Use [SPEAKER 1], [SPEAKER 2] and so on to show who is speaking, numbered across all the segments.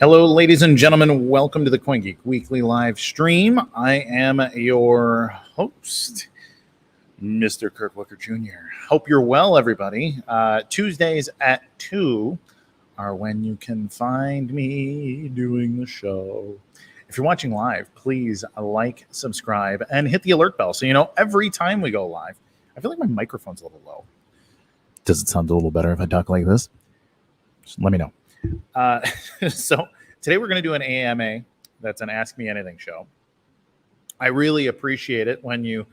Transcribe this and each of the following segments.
[SPEAKER 1] Hello, ladies and gentlemen. Welcome to the CoinGeek Weekly Livestream. I am your host, Mr. Kirk Wicker Jr. Hope you're well, everybody. Tuesdays at 2 are when you can find me doing the show. If you're watching live, please like, subscribe, and hit the alert bell so you know every time we go live. I feel like my microphone's a little low. Does it sound a little better if I talk like this? Just let me know. So today we're going to do an AMA. That's an Ask Me Anything show. I really appreciate it when you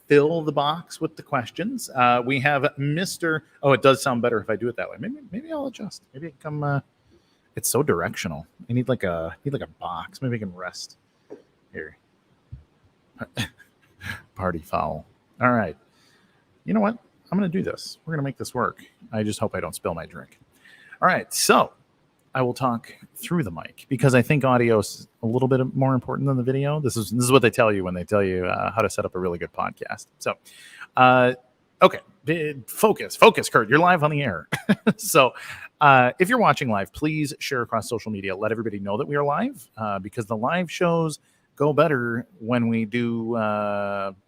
[SPEAKER 1] fill the box with the questions. We have Mr. Oh, it does sound better if I do it that way. Maybe I'll adjust. Maybe it can come. It's so directional. I need like a box. Maybe I can rest here. Party foul. All right. You know what? I'm going to do this. We're going to make this work. I just hope I don't spill my drink. All right. So I will talk through the mic because I think audio is a little bit more important than the video. This is what they tell you when they tell you how to set up a really good podcast. So, okay, focus, Kurt. You're live on the air. So, if you're watching live, please share across social media. Let everybody know that we are live because the live shows go better when we do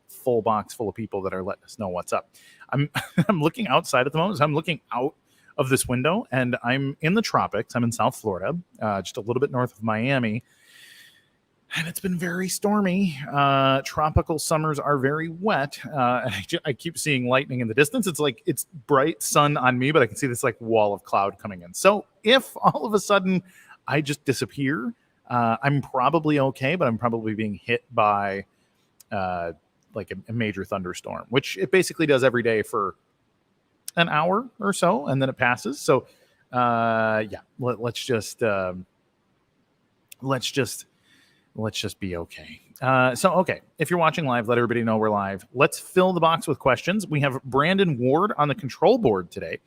[SPEAKER 1] full box full of people that are letting us know what's up. I'm looking outside at the moment. So I'm looking out of this window, and I'm in the tropics. I'm in South Florida, just a little bit north of Miami, and it's been very stormy. Tropical summers are very wet. I keep seeing lightning in the distance. It's like it's bright sun on me, but I can see this like wall of cloud coming in. So if all of a sudden I just disappear, I'm probably okay, but I'm probably being hit by like a major thunderstorm, which it basically does every day for an hour or so, and then it passes. So yeah, let's just be okay. So okay, if you're watching live, let everybody know we're live. Let's fill the box with questions. We have Brandon Ward on the control board today.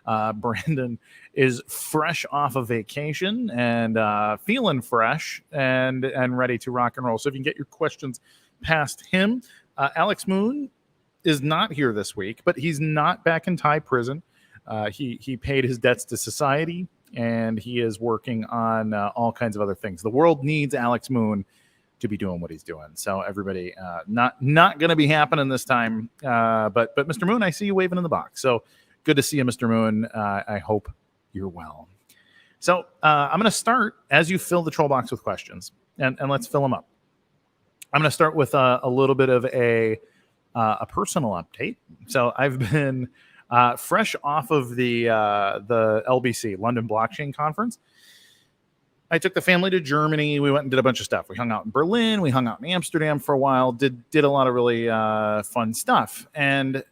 [SPEAKER 1] Brandon is fresh off of vacation and feeling fresh and ready to rock and roll. So if you can get your questions past him. Alex Moon is not here this week, but he's not back in Thai prison. He paid his debts to society, and he is working on all kinds of other things. The world needs Alex Moon to be doing what he's doing. So everybody, not going to be happening this time. But Mr. Moon, I see you waving in the box. So good to see you, Mr. Moon. I hope you're well. So I'm going to start as you fill the troll box with questions, and let's fill them up. I'm going to start with a little bit of a personal update. So I've been fresh off of the LBC, London Blockchain Conference. I took the family to Germany. We went and did a bunch of stuff. We hung out in Berlin. We hung out in Amsterdam for a while. Did a lot of really fun stuff. And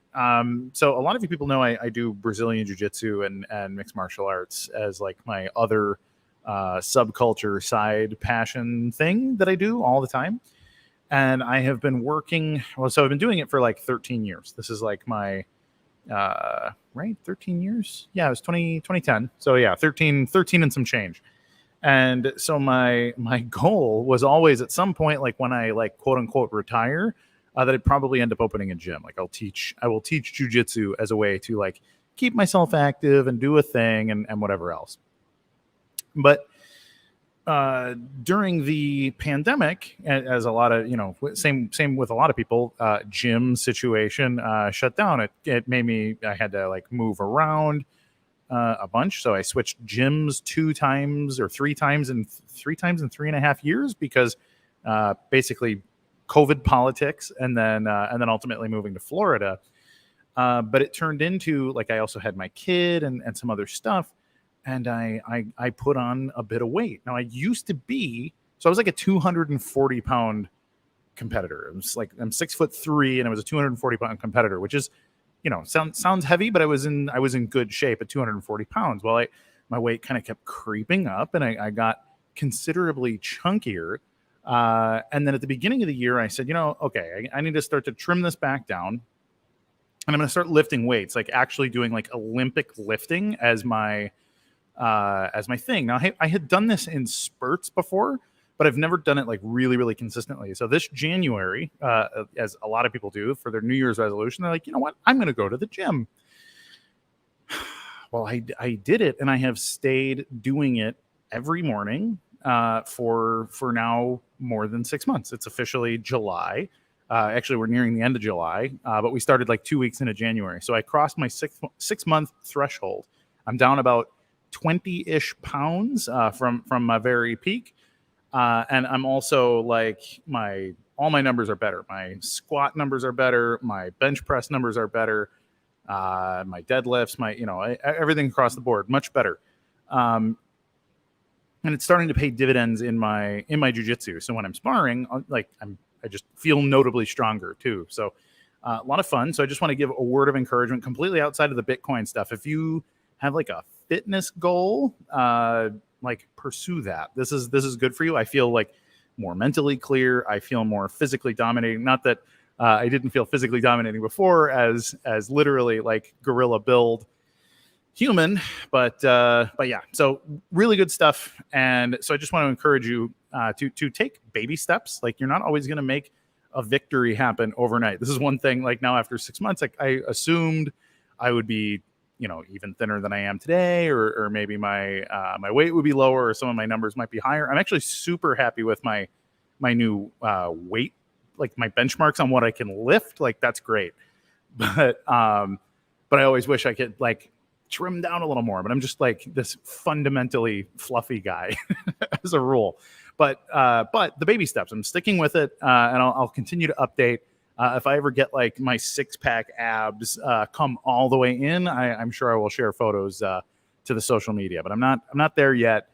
[SPEAKER 1] so a lot of you people know I do Brazilian Jiu-Jitsu and mixed martial arts as like my other subculture side passion thing that I do all the time. And I have been working, so I've been doing it for like 13 years. This is like my, right, 13 years? Yeah, it was 2010. So yeah, 13 and some change. And so my goal was always at some point, like when I like quote unquote retire, that I'd probably end up opening a gym. Like I will teach jujitsu as a way to like keep myself active and do a thing and whatever else. But during the pandemic, as a lot of, same with a lot of people, gym situation shut down. It made me, I had to like move around a bunch. So I switched gyms 3 times in 3.5 years because basically COVID politics and then ultimately moving to Florida. But it turned into like, I also had my kid and some other stuff. And I put on a bit of weight. Now I used to be, so I was like a 240 pound competitor. I'm 6'3" and I was a 240 pound competitor, which is, sounds heavy, but I was in good shape at 240 pounds. Well, my weight kind of kept creeping up and I got considerably chunkier. And then at the beginning of the year, I said, okay, I need to start to trim this back down. And I'm going to start lifting weights, like actually doing like Olympic lifting as my thing. Now, I had done this in spurts before, but I've never done it like really, really consistently. So this January, as a lot of people do for their New Year's resolution, they're like, you know what? I'm going to go to the gym. Well, I did it, and I have stayed doing it every morning for now more than 6 months. It's officially July. Actually, we're nearing the end of July, but we started like 2 weeks into January. So I crossed my 6 month threshold. I'm down about 20-ish pounds from my very peak. And I'm also like all my numbers are better. My squat numbers are better. My bench press numbers are better. My deadlifts, everything across the board, much better. And it's starting to pay dividends in my jiu-jitsu. So when I'm sparring, I just feel notably stronger too. So a lot of fun. So I just want to give a word of encouragement completely outside of the Bitcoin stuff. If you have like a fitness goal, pursue that. This is good for you. I feel like more mentally clear. I feel more physically dominating. Not that I didn't feel physically dominating before as literally like gorilla build human, but yeah, so really good stuff. And so I just want to encourage you to take baby steps. Like, you're not always going to make a victory happen overnight. This is one thing, like now after 6 months, like I assumed I would be, even thinner than I am today, or maybe my weight would be lower, or some of my numbers might be higher. I'm actually super happy with my new weight, like my benchmarks on what I can lift. Like, that's great. But I always wish I could like trim down a little more, but I'm just like this fundamentally fluffy guy as a rule. But the baby steps, I'm sticking with it, and I'll continue to update. If I ever get like my 6-pack abs come all the way in, I'm sure I will share photos to the social media. But I'm not there yet.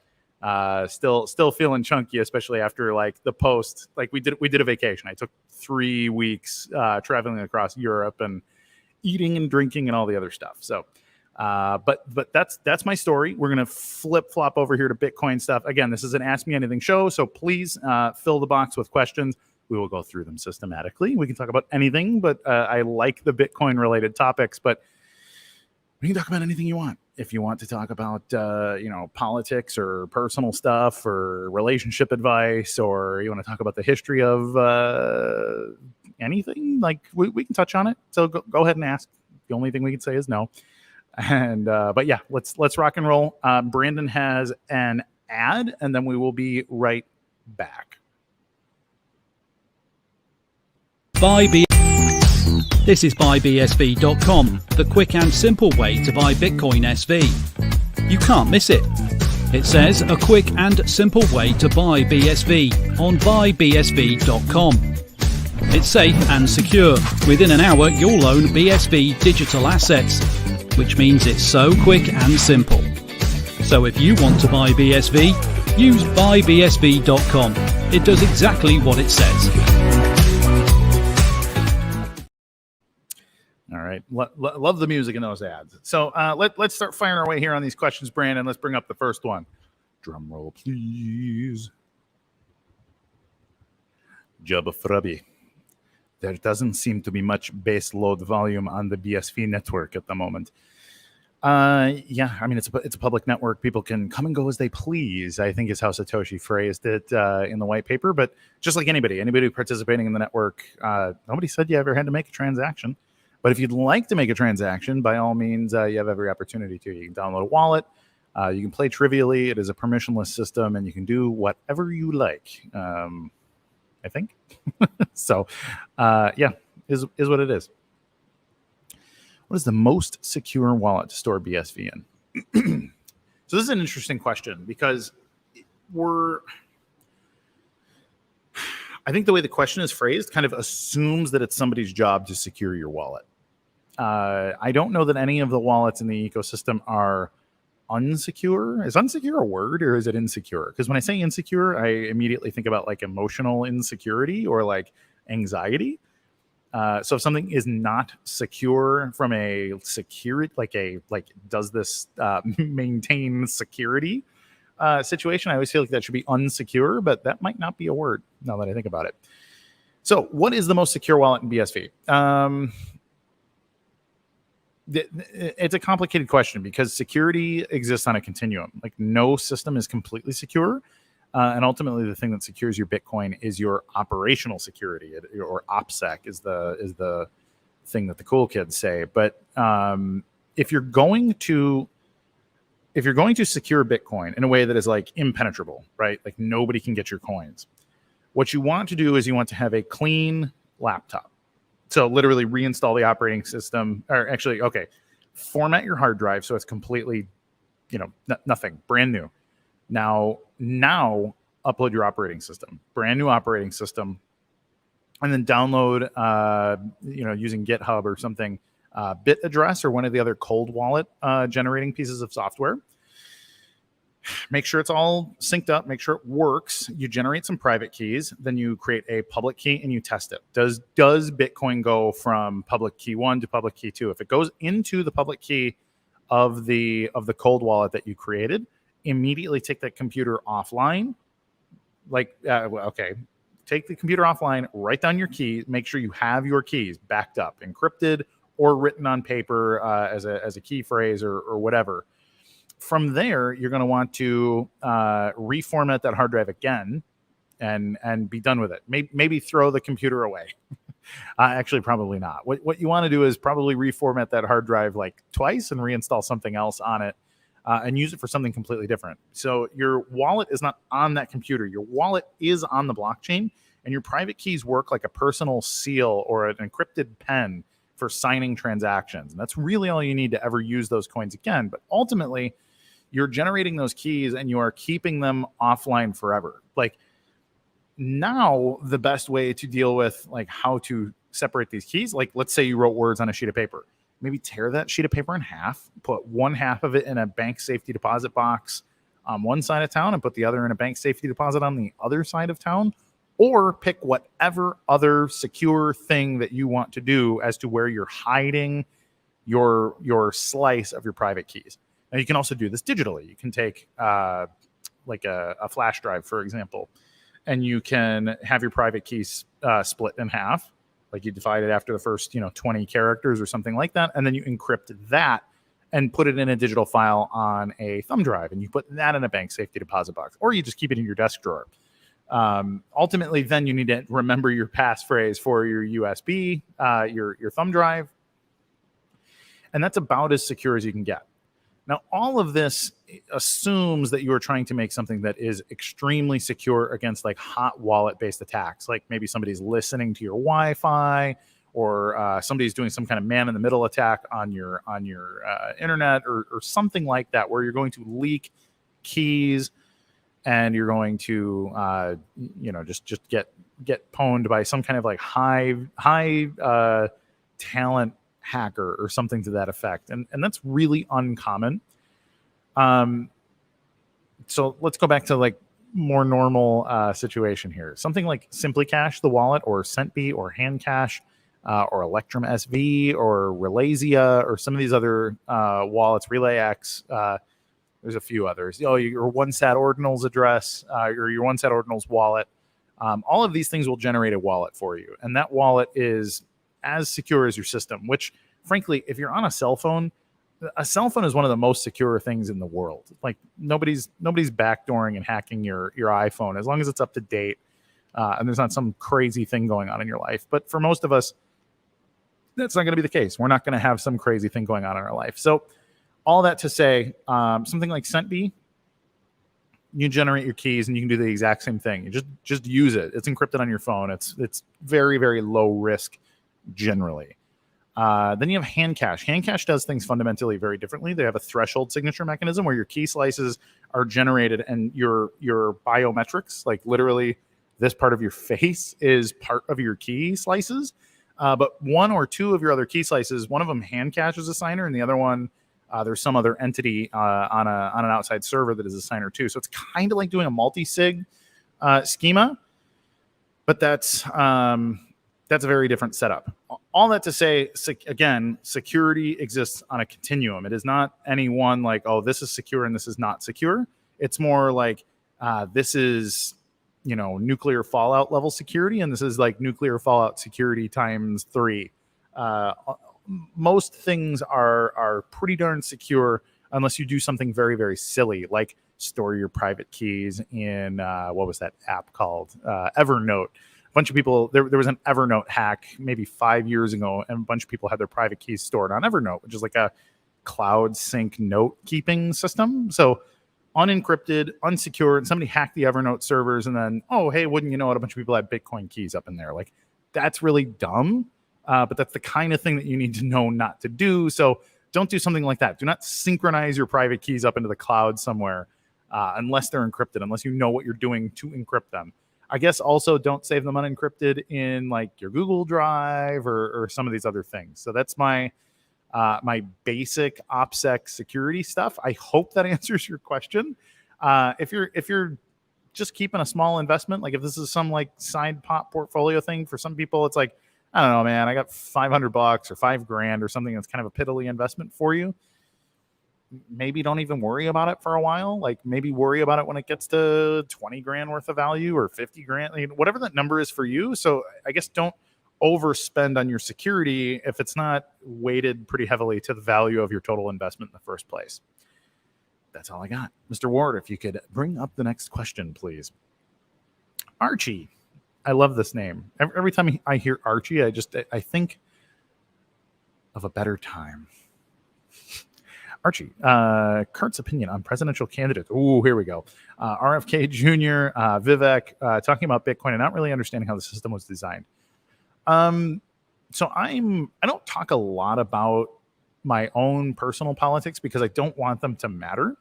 [SPEAKER 1] Still feeling chunky, especially after like the post. Like we did a vacation. I took 3 weeks traveling across Europe and eating and drinking and all the other stuff. So. But that's my story. We're gonna flip flop over here to Bitcoin stuff. Again, this is an Ask Me Anything show, so please fill the box with questions. We will go through them systematically. We can talk about anything, but I like the Bitcoin related topics. But we can talk about anything you want. If you want to talk about politics or personal stuff or relationship advice, or you want to talk about the history of anything, like we can touch on it. So go ahead and ask. The only thing we can say is no. And but yeah, let's rock and roll. Brandon has an ad, and then we will be right back.
[SPEAKER 2] This is buybsv.com, the quick and simple way to buy Bitcoin SV. You can't miss it. It says a quick and simple way to buy BSV on buybsv.com. It's safe and secure. Within an hour, you'll own BSV digital assets, which means it's so quick and simple. So if you want to buy BSV, use buybsv.com. It does exactly what it says.
[SPEAKER 1] All right. Love the music in those ads. So let's start firing our way here on these questions, Brandon. Let's bring up the first one. Drum roll, please. Jabba Frubby. There doesn't seem to be much base load volume on the BSV network at the moment. Yeah, I mean, it's a public network. People can come and go as they please, I think is how Satoshi phrased it in the white paper. But just like anybody participating in the network, nobody said you ever had to make a transaction. But if you'd like to make a transaction, by all means, you have every opportunity to. You can download a wallet. You can play trivially. It is a permissionless system, and you can do whatever you like, I think. So, yeah, is what it is. What is the most secure wallet to store BSV in? So this is an interesting question because I think the way the question is phrased kind of assumes that it's somebody's job to secure your wallet. I don't know that any of the wallets in the ecosystem are unsecure. Is unsecure a word, or is it insecure? Because when I say insecure, I immediately think about like emotional insecurity or like anxiety. So if something is not secure from a security, like does this maintain security situation, I always feel like that should be unsecure, but that might not be a word now that I think about it. So what is the most secure wallet in BSV? It's a complicated question because security exists on a continuum. Like no system is completely secure. And ultimately, the thing that secures your Bitcoin is your operational security, or OPSEC is the thing that the cool kids say. But if you're going to if you're going to secure Bitcoin in a way that is like impenetrable, right? Like nobody can get your coins. What you want to do is you want to have a clean laptop. So literally reinstall the operating system, or actually, okay, format your hard drive so it's completely, nothing, brand new. Now upload your operating system, brand new operating system, and then download, using GitHub or something, Bit address or one of the other cold wallet generating pieces of software. Make sure it's all synced up. Make sure it works. You generate some private keys. Then you create a public key and you test it. Does Bitcoin go from public key 1 to public key 2? If it goes into the public key of the cold wallet that you created, immediately take that computer offline. Take the computer offline, write down your keys, make sure you have your keys backed up, encrypted or written on paper as a key phrase or whatever. From there, you're going to want to reformat that hard drive again and be done with it. Maybe throw the computer away. Actually, probably not. What you want to do is probably reformat that hard drive like twice and reinstall something else on it and use it for something completely different. So your wallet is not on that computer. Your wallet is on the blockchain, and your private keys work like a personal seal or an encrypted pen for signing transactions. And that's really all you need to ever use those coins again. But ultimately, you're generating those keys and you are keeping them offline forever. Like now, the best way to deal with like how to separate these keys, like let's say you wrote words on a sheet of paper, maybe tear that sheet of paper in half, put one half of it in a bank safety deposit box on one side of town and put the other in a bank safety deposit on the other side of town, or pick whatever other secure thing that you want to do as to where you're hiding your slice of your private keys. Now, you can also do this digitally. You can take like a flash drive, for example, and you can have your private keys split in half, like you divide it after the first 20 characters or something like that, and then you encrypt that and put it in a digital file on a thumb drive, and you put that in a bank safety deposit box, or you just keep it in your desk drawer. Ultimately, then you need to remember your passphrase for your USB, your thumb drive, and that's about as secure as you can get. Now, all of this assumes that you are trying to make something that is extremely secure against like hot wallet-based attacks, like maybe somebody's listening to your Wi-Fi, or somebody's doing some kind of man-in-the-middle attack on your internet, or something like that, where you're going to leak keys and you're going to just get pwned by some kind of like high talent hacker or something to that effect, and that's really uncommon. So let's go back to like more normal situation here. Something like Simply Cash, the wallet, or Centbee, or Handcash, or Electrum SV, or Relaysia, or some of these other wallets, RelayX. There's a few others. Your OneSat Ordinals address, or your OneSat Ordinals wallet. All of these things will generate a wallet for you, and that wallet is as secure as your system, which frankly, if you're on a cell phone is one of the most secure things in the world. Like nobody's backdooring and hacking your iPhone, as long as it's up to date and there's not some crazy thing going on in your life. But for most of us, that's not going to be the case. We're not going to have some crazy thing going on in our life. So all that to say, something like Centbee, you generate your keys and you can do the exact same thing. You just use it. It's encrypted on your phone. It's very, very low risk generally. Then you have Handcash. Handcash does things fundamentally very differently. They have a threshold signature mechanism where your key slices are generated and your biometrics, like literally this part of your face, is part of your key slices. But one or two of your other key slices, one of them Handcash is a signer, and the other one there's some other entity on an outside server that is a signer too. So it's kind of like doing a multi-sig schema, but that's a very different setup. All that to say, again, security exists on a continuum. It is not any one like, oh, this is secure and this is not secure. It's more like this is, nuclear fallout level security, and this is like nuclear fallout security times 3. Most things are pretty darn secure unless you do something very, very silly, like store your private keys in what was that app called? Evernote. A bunch of people, there was an Evernote hack maybe 5 years ago, and a bunch of people had their private keys stored on Evernote, which is like a cloud sync note keeping system. So unencrypted, unsecured, somebody hacked the Evernote servers, and then, oh, hey, wouldn't you know it, a bunch of people had Bitcoin keys up in there. Like, that's really dumb, but that's the kind of thing that you need to know not to do. So don't do something like that. Do not synchronize your private keys up into the cloud somewhere unless they're encrypted, unless you know what you're doing to encrypt them. I guess also don't save them unencrypted in like your Google Drive or some of these other things. So that's my basic OPSEC security stuff. I hope that answers your question. If you're just keeping a small investment, like if this is some like side pot portfolio thing for some people, it's like, I don't know, man, I got $500 or $5,000 or something that's kind of a piddly investment for you. Maybe don't even worry about it for a while. Like maybe worry about it when it gets to 20 grand worth of value or 50 grand, whatever that number is for you. So I guess don't overspend on your security if it's not weighted pretty heavily to the value of your total investment in the first place. That's all I got. Mr. Ward, if you could bring up the next question, please. Archie. I love this name. Every time I hear Archie, I think of a better time. Archie, Kurt's opinion on presidential candidates. Ooh, here we go. RFK Jr., Vivek, talking about Bitcoin and not really understanding how the system was designed. So I don't talk a lot about my own personal politics because I don't want them to matter.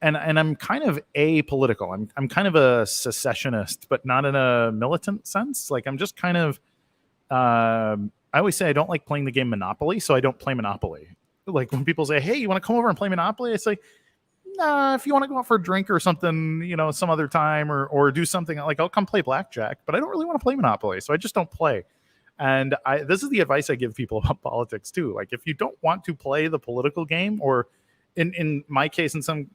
[SPEAKER 1] And I'm kind of apolitical. I'm kind of a secessionist, but not in a militant sense. Like I'm just kind of, I always say I don't like playing the game Monopoly, so I don't play Monopoly. Like when people say, hey, you want to come over and play Monopoly? I say, nah, if you want to go out for a drink or something, some other time or do something, like I'll come play blackjack, but I don't really want to play Monopoly. So I just don't play. And this is the advice I give people about politics too. Like if you don't want to play the political game, or in my case, in some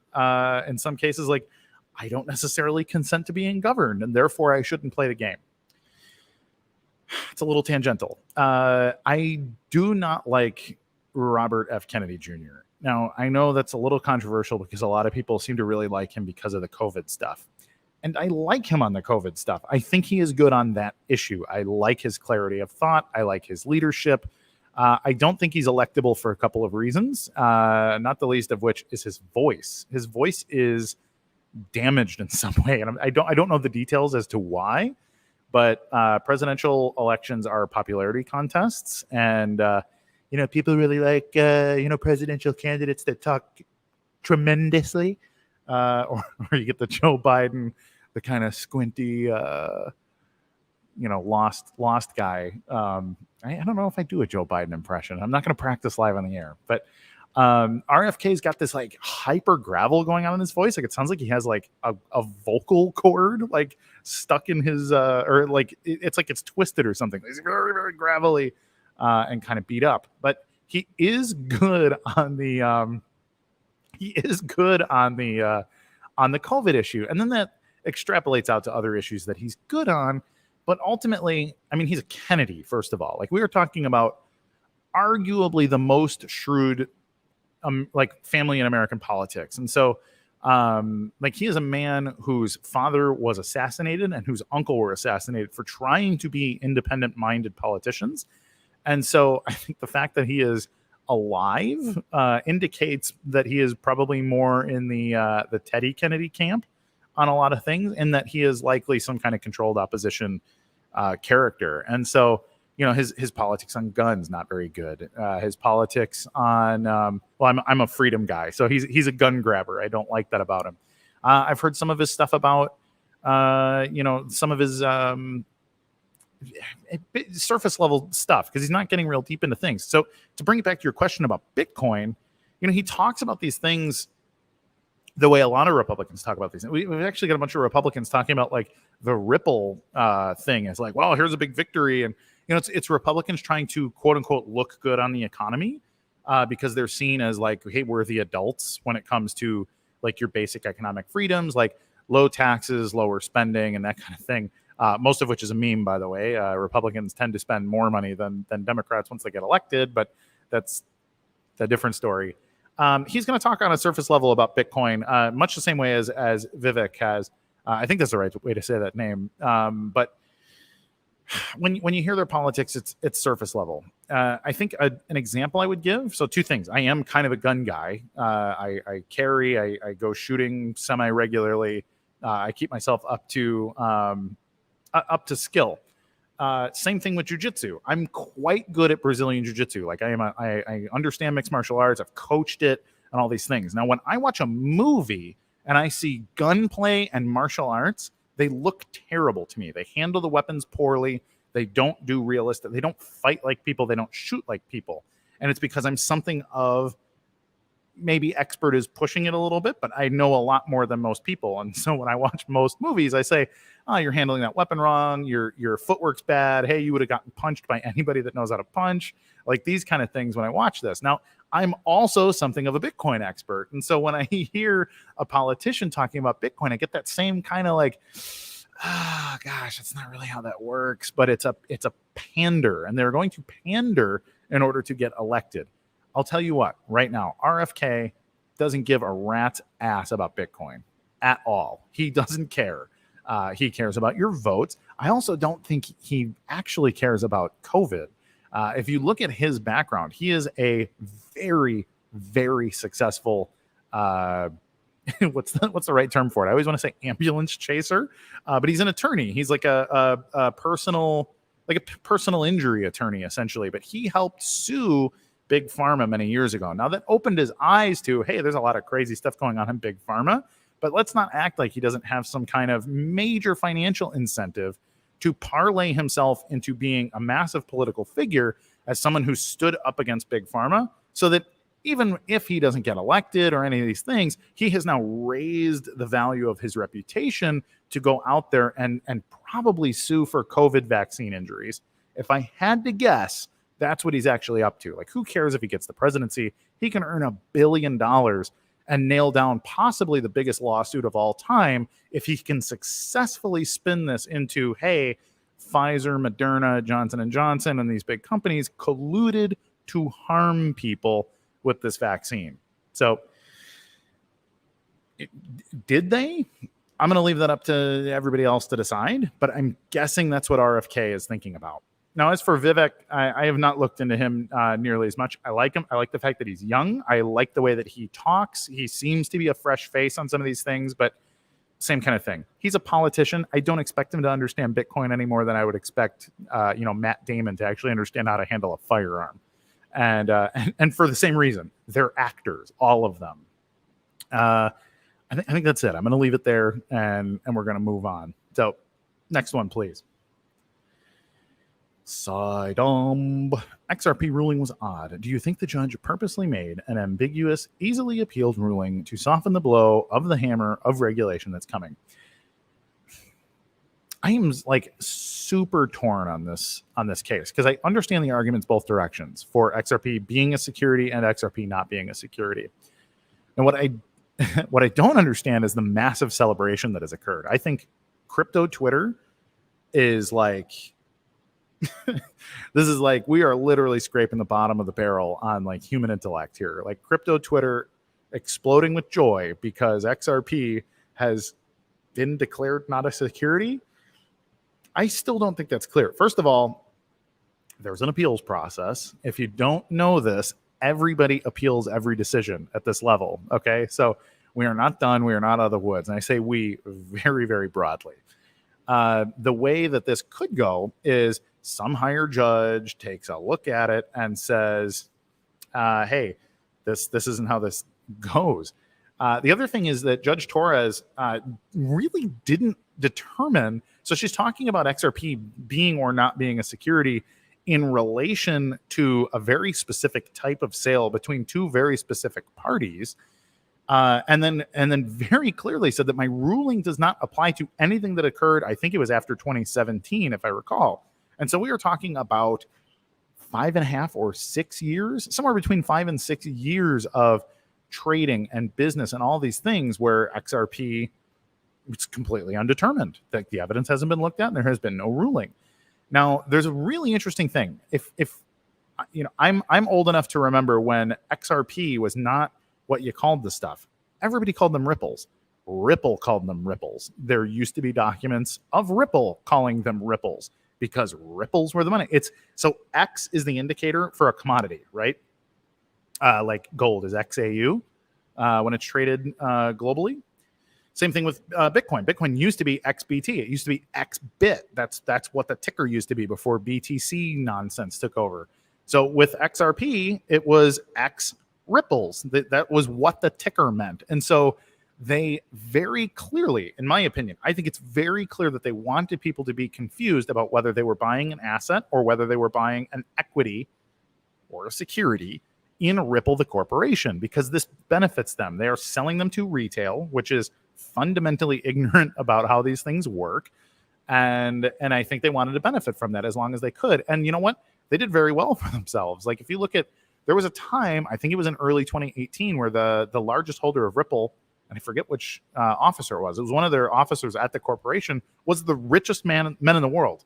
[SPEAKER 1] cases, like I don't necessarily consent to being governed and therefore I shouldn't play the game. It's a little tangential. I do not like Robert F. Kennedy Jr. Now, I know that's a little controversial because a lot of people seem to really like him because of the COVID stuff. And I like him on the COVID stuff. I think he is good on that issue. I like his clarity of thought. I like his leadership. I don't think he's electable for a couple of reasons, not the least of which is his voice. His voice is damaged in some way. And I don't know the details as to why, but presidential elections are popularity contests. And, people really like, presidential candidates that talk tremendously, or you get the Joe Biden, the kind of squinty, lost guy. I don't know if I do a Joe Biden impression. I'm not going to practice live on the air, but RFK's got this like hyper gravel going on in his voice. Like it sounds like he has like a vocal cord like stuck in his, or like it's like it's twisted or something. He's very, very gravelly. And kind of beat up, but he is good on the COVID issue, and then that extrapolates out to other issues that he's good on. But ultimately, I mean, he's a Kennedy. First of all, like we were talking about, arguably the most shrewd, like family in American politics, and so like he is a man whose father was assassinated and whose uncle were assassinated for trying to be independent-minded politicians. And so I think the fact that he is alive indicates that he is probably more in the Teddy Kennedy camp on a lot of things, and that he is likely some kind of controlled opposition character. And so, his politics on guns, not very good. His politics on, I'm a freedom guy, so he's a gun grabber. I don't like that about him. I've heard some of his stuff about, some of his surface level stuff because he's not getting real deep into things. So to bring it back to your question about Bitcoin, he talks about these things the way a lot of Republicans talk about these. We've actually got a bunch of Republicans talking about like the Ripple thing. It's like, well, here's a big victory. And, it's Republicans trying to quote unquote look good on the economy because they're seen as like, hey, we're the adults when it comes to like your basic economic freedoms, like low taxes, lower spending, and that kind of thing. Most of which is a meme, by the way. Republicans tend to spend more money than Democrats once they get elected, but that's a different story. He's going to talk on a surface level about Bitcoin, much the same way as Vivek has. I think that's the right way to say that name. But when you hear their politics, it's surface level. I think an example I would give. So two things. I am kind of a gun guy. I carry. I go shooting semi regularly. I keep myself up to skill. Same thing with jiu-jitsu. I'm quite good at Brazilian jiu-jitsu. Like I understand mixed martial arts. I've coached it and all these things. Now, when I watch a movie and I see gunplay and martial arts, they look terrible to me. They handle the weapons poorly. They don't do realistic. They don't fight like people. They don't shoot like people. And it's because I'm something of, maybe expert is pushing it a little bit, but I know a lot more than most people. And so when I watch most movies, I say, oh, you're handling that weapon wrong. Your footwork's bad. Hey, you would have gotten punched by anybody that knows how to punch. Like these kind of things when I watch this. Now, I'm also something of a Bitcoin expert. And so when I hear a politician talking about Bitcoin, I get that same kind of like, oh gosh, that's not really how that works. But it's a pander, and they're going to pander in order to get elected. I'll tell you what, right now, RFK doesn't give a rat's ass about Bitcoin at all. He doesn't care. He cares about your votes. I also don't think he actually cares about COVID. If you look at his background, he is a very, very successful, what's the right term for it? I always want to say ambulance chaser, but he's an attorney. He's like a personal injury attorney, essentially. But he helped sue Big Pharma many years ago. Now that opened his eyes to, hey, there's a lot of crazy stuff going on in Big Pharma, but let's not act like he doesn't have some kind of major financial incentive to parlay himself into being a massive political figure as someone who stood up against Big Pharma, so that even if he doesn't get elected or any of these things, he has now raised the value of his reputation to go out there and probably sue for COVID vaccine injuries. If I had to guess, that's what he's actually up to. Like, who cares if he gets the presidency? He can earn $1 billion and nail down possibly the biggest lawsuit of all time if he can successfully spin this into, hey, Pfizer, Moderna, Johnson & Johnson, and these big companies colluded to harm people with this vaccine. So did they? I'm going to leave that up to everybody else to decide, but I'm guessing that's what RFK is thinking about. Now, as for Vivek, I have not looked into him nearly as much. I like him. I like the fact that he's young. I like the way that he talks. He seems to be a fresh face on some of these things, but same kind of thing. He's a politician. I don't expect him to understand Bitcoin any more than I would expect, Matt Damon to actually understand how to handle a firearm. And for the same reason, they're actors, all of them. I think that's it. I'm going to leave it there, and we're going to move on. So, next one, please. XRP ruling was odd. Do you think the judge purposely made an ambiguous, easily appealed ruling to soften the blow of the hammer of regulation that's coming? I am like super torn on this case, because I understand the arguments both directions for XRP being a security and XRP not being a security. And what I don't understand is the massive celebration that has occurred. I think crypto Twitter is like, this is like, we are literally scraping the bottom of the barrel on like human intellect here. Like crypto Twitter exploding with joy because XRP has been declared not a security. I still don't think that's clear. First of all, there's an appeals process. If you don't know this, everybody appeals every decision at this level. Okay. So we are not done. We are not out of the woods. And I say we very, very broadly. The way that this could go is some higher judge takes a look at it and says, hey, this isn't how this goes. The other thing is that Judge Torres really didn't determine. So she's talking about XRP being or not being a security in relation to a very specific type of sale between two very specific parties. And then very clearly said that my ruling does not apply to anything that occurred. I think it was after 2017, if I recall. And so we are talking about 5.5 or 6 years, somewhere between 5 and 6 years of trading and business and all these things where XRP is completely undetermined. That the evidence hasn't been looked at and there has been no ruling. Now, there's a really interesting thing. If I'm old enough to remember when XRP was not what you called the stuff. Everybody called them ripples. Ripple called them ripples. There used to be documents of Ripple calling them ripples. because ripples were the money. So X is the indicator for a commodity, right? Like gold is XAU when it's traded globally. Same thing with Bitcoin. Bitcoin used to be XBT. It used to be XBit. That's what the ticker used to be before BTC nonsense took over. So with XRP, it was X ripples. That was what the ticker meant. And so they very clearly, in my opinion, I think it's very clear that they wanted people to be confused about whether they were buying an asset or whether they were buying an equity or a security in Ripple, the corporation, because this benefits them. They are selling them to retail, which is fundamentally ignorant about how these things work. And I think they wanted to benefit from that as long as they could. And you know what? They did very well for themselves. Like if you look at, there was a time, I think it was in early 2018, where the largest holder of Ripple, and I forget which officer it was one of their officers at the corporation, was the richest men in the world.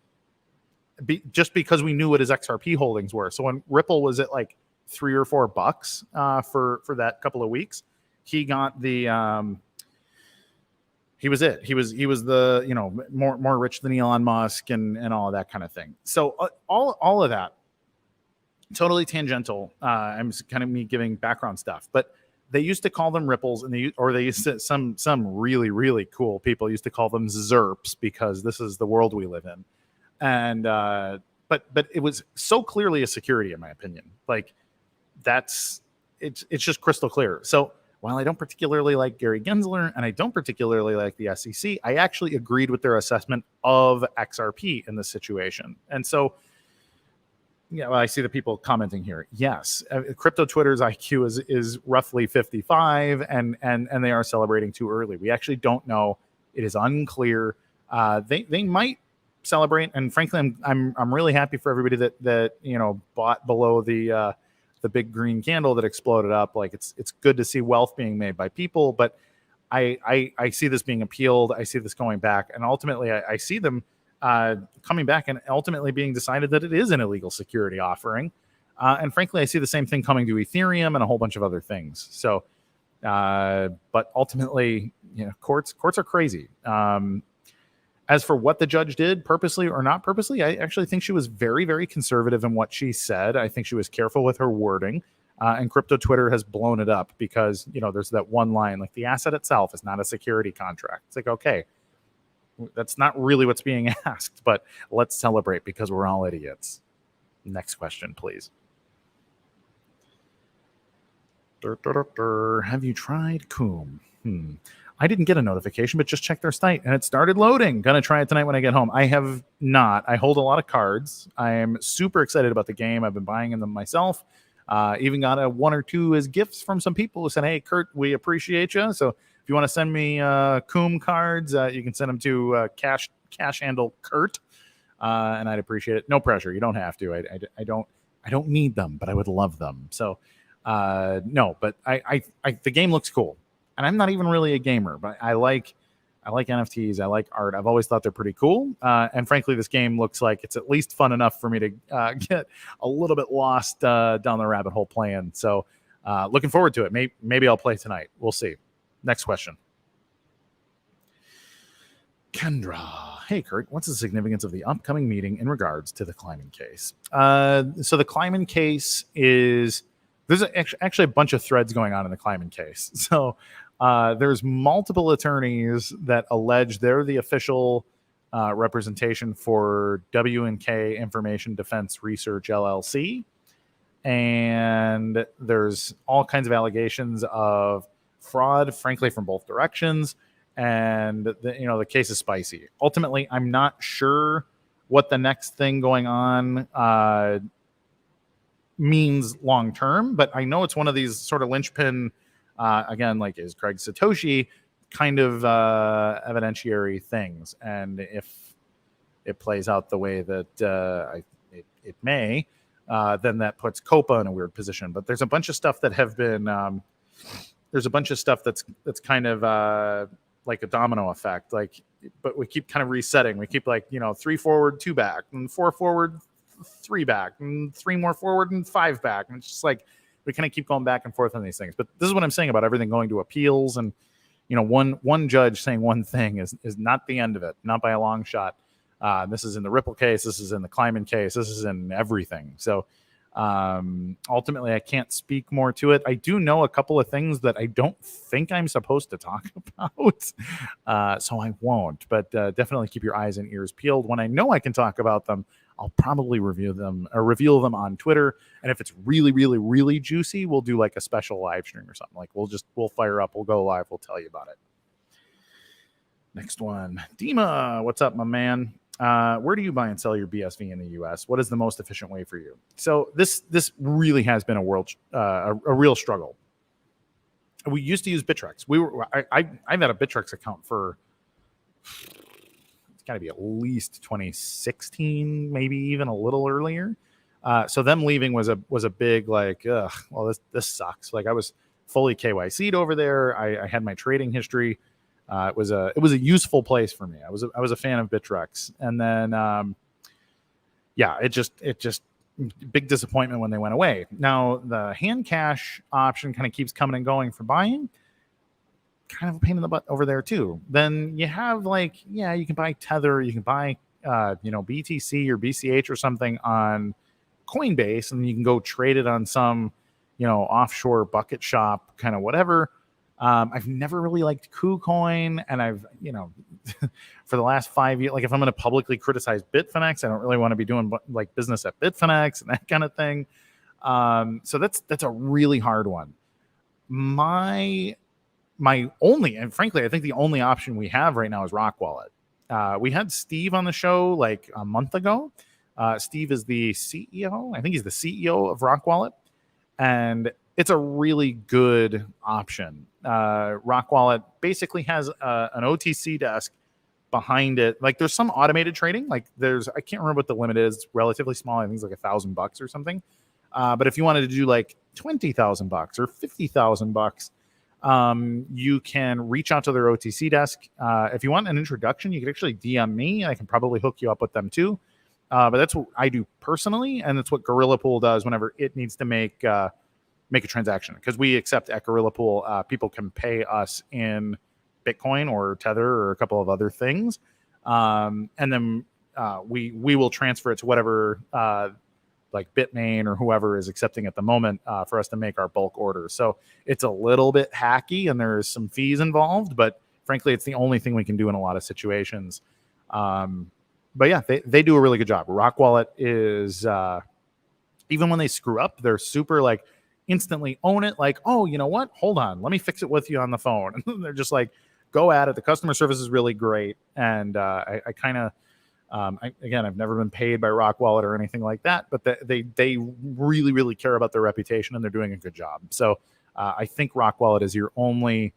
[SPEAKER 1] Just because we knew what his XRP holdings were. So when Ripple was at like $3 or $4 for that couple of weeks, he got the he was the more rich than Elon Musk and all of that kind of thing. So all of that totally tangential. I'm kind of me giving background stuff, but they used to call them ripples, and they used to some really really cool people used to call them ZERPs because this is the world we live in. And but it was so clearly a security, in my opinion. Like it's just crystal clear. So while I don't particularly like Gary Gensler and I don't particularly like the SEC, I actually agreed with their assessment of XRP in this situation. And so, I see the people commenting here. Yes, crypto Twitter's IQ is roughly 55, and they are celebrating too early. We actually don't know. It is unclear. They might celebrate, and frankly, I'm really happy for everybody that bought below the big green candle that exploded up. Like it's good to see wealth being made by people, but I see this being appealed. I see this going back, and ultimately I see them coming back and ultimately being decided that it is an illegal security offering. And frankly, I see the same thing coming to Ethereum and a whole bunch of other things. So, but ultimately, courts are crazy. As for what the judge did, purposely or not purposely, I actually think she was very, very conservative in what she said. I think she was careful with her wording. And crypto Twitter has blown it up because, there's that one line, like the asset itself is not a security contract. It's like, okay, that's not really what's being asked, but let's celebrate because we're all idiots. Next question, please. Have you tried COOM? I didn't get a notification, but just checked their site and it started loading. Gonna try it tonight when I get home. I have not. I hold a lot of cards. I am super excited about the game. I've been buying them myself. Even got a 1 or 2 as gifts from some people who said, "Hey, Kurt, we appreciate you." So if you want to send me COOM cards, you can send them to cash handle Kurt, and I'd appreciate it. No pressure. You don't have to. I don't need them, but I would love them. So no, but I the game looks cool. And I'm not even really a gamer, but I like NFTs. I like art. I've always thought they're pretty cool. And frankly, this game looks like it's at least fun enough for me to get a little bit lost down the rabbit hole playing. So looking forward to it. Maybe I'll play tonight. We'll see. Next question. Kendra. Hey, Kurt, what's the significance of the upcoming meeting in regards to the Kleiman case? So the Kleiman case is... There's actually a bunch of threads going on in the Kleiman case. So there's multiple attorneys that allege they're the official representation for W&K Information Defense Research LLC. And there's all kinds of allegations of fraud, frankly, from both directions. And the case is spicy. Ultimately, I'm not sure what the next thing going on means long term, but I know it's one of these sort of linchpin, again, like is Craig Satoshi kind of evidentiary things. And if it plays out the way that it may, then that puts COPA in a weird position. But there's a bunch of stuff that have been there's a bunch of stuff that's kind of like a domino effect. Like, but we keep kind of resetting. We keep 3 forward, 2 back, and 4 forward, 3 back, and 3 more forward, and 5 back. And it's just like we kind of keep going back and forth on these things. But this is what I'm saying about everything going to appeals. And one judge saying one thing is not the end of it, not by a long shot. This is in the Ripple case. This is in the Kleiman case. This is in everything. So ultimately, I can't speak more to it. I do know a couple of things that I don't think I'm supposed to talk about, so I won't. But definitely keep your eyes and ears peeled. When I know I can talk about them, I'll probably reveal them on Twitter. And if it's really, really, really juicy, we'll do like a special live stream or something. Like we'll fire up, we'll go live, we'll tell you about it. Next one, Dima, what's up, my man? Where do you buy and sell your BSV in the U.S.? What is the most efficient way for you? So this really has been a real struggle. We used to use Bittrex. I've had a Bittrex account for, it's got to be at least 2016, maybe even a little earlier. So them leaving was a big like, well, this sucks. Like I was fully KYC'd over there. I had my trading history. It was a useful place for me. I was a fan of Bittrex, and then it just big disappointment when they went away. Now the hand cash option kind of keeps coming and going for buying. Kind of a pain in the butt over there too. Then you have you can buy Tether, you can buy BTC or BCH or something on Coinbase, and you can go trade it on some offshore bucket shop kind of whatever. I've never really liked KuCoin, and I've, for the last 5 years, like if I'm going to publicly criticize Bitfinex, I don't really want to be doing like business at Bitfinex and that kind of thing. So that's a really hard one. My only, and frankly, I think the only option we have right now is RockWallet. We had Steve on the show like a month ago. Steve is the CEO. I think he's the CEO of RockWallet, and it's a really good option. RockWallet basically has an OTC desk behind it. Like there's some automated trading. Like I can't remember what the limit is. It's relatively small. I think it's like $1,000 or something. But if you wanted to do like $20,000 or $50,000, you can reach out to their OTC desk. If you want an introduction, you can actually DM me. I can probably hook you up with them too. But that's what I do personally, and that's what Gorilla Pool does whenever it needs to make a transaction, because we accept at Gorilla Pool, people can pay us in Bitcoin or Tether or a couple of other things, and then we will transfer it to whatever like Bitmain or whoever is accepting at the moment for us to make our bulk orders. So it's a little bit hacky and there's some fees involved, but frankly, it's the only thing we can do in a lot of situations. But yeah, they do a really good job. RockWallet is even when they screw up, they're super like instantly own it. Like, oh, you know what? Hold on, let me fix it with you on the phone. And they're just like, go at it. The customer service is really great, and I kind of. Again, I've never been paid by RockWallet or anything like that, but they really, really care about their reputation and they're doing a good job. So I think RockWallet is your only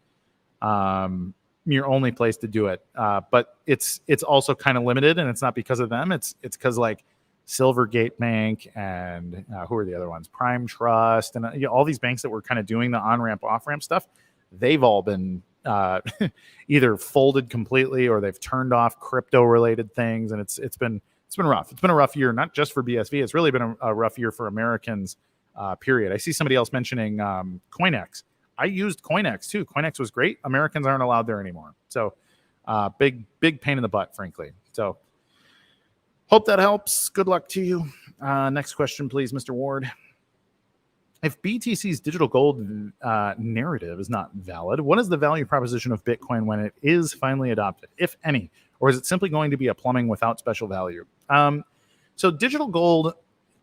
[SPEAKER 1] place to do it. But it's also kind of limited, and it's not because of them. It's because like Silvergate Bank and who are the other ones? Prime Trust and all these banks that were kind of doing the on-ramp, off-ramp stuff. They've all been either folded completely or they've turned off crypto related things, and it's been rough. It's been a rough year, not just for BSV. It's really been a rough year for Americans. Period. I see somebody else mentioning CoinEx. I used CoinEx too. CoinEx was great. Americans aren't allowed there anymore. So big pain in the butt, frankly. So hope that helps. Good luck to you. Next question, please, Mr. Ward. If BTC's digital gold narrative is not valid, what is the value proposition of Bitcoin when it is finally adopted, if any? Or is it simply going to be a plumbing without special value? So digital gold,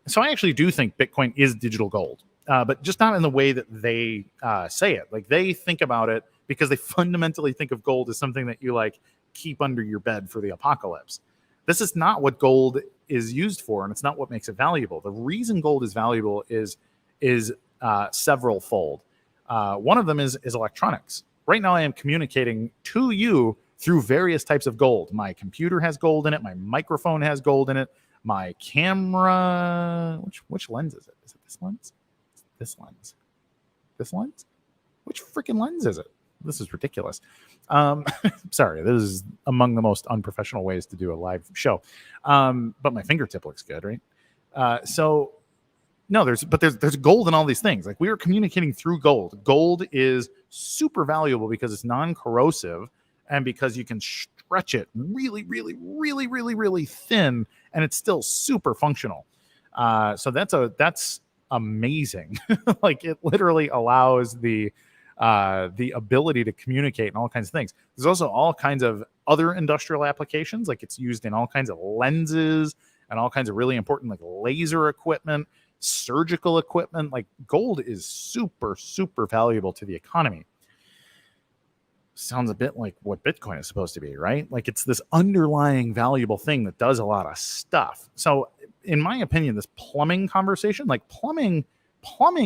[SPEAKER 1] so I actually do think Bitcoin is digital gold, but just not in the way that they say it. Like they think about it because they fundamentally think of gold as something that you like keep under your bed for the apocalypse. This is not what gold is used for, and it's not what makes it valuable. The reason gold is valuable is several fold. One of them is electronics. Right now I am communicating to you through various types of gold. My computer has gold in it. My microphone has gold in it. My camera, which lens is it? Is it this lens? This lens? This lens? Which freaking lens is it? This is ridiculous. Sorry, this is among the most unprofessional ways to do a live show. But my fingertip looks good, right? No, there's gold in all these things. Like we are communicating through gold. Gold is super valuable because it's non-corrosive and because you can stretch it really, really, really, really, really thin, and it's still super functional. So that's amazing. Like, it literally allows the ability to communicate and all kinds of things. There's also all kinds of other industrial applications. Like, it's used in all kinds of lenses and all kinds of really important, like, laser equipment, surgical equipment. Like, gold is super, super valuable to the economy. Sounds a bit like what Bitcoin is supposed to be, right? Like, it's this underlying valuable thing that does a lot of stuff. So in my opinion, this plumbing conversation, like, plumbing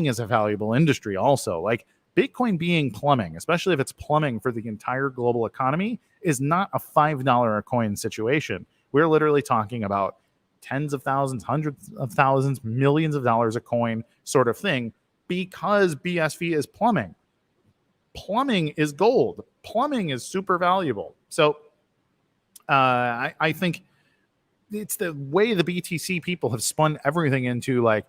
[SPEAKER 1] is a valuable industry also. Like, Bitcoin being plumbing, especially if it's plumbing for the entire global economy, is not a $5 a coin situation. We're literally talking about tens of thousands, hundreds of thousands, millions of dollars a coin sort of thing, because BSV is plumbing. Plumbing is gold. Plumbing is super valuable. So I think it's the way the BTC people have spun everything into, like,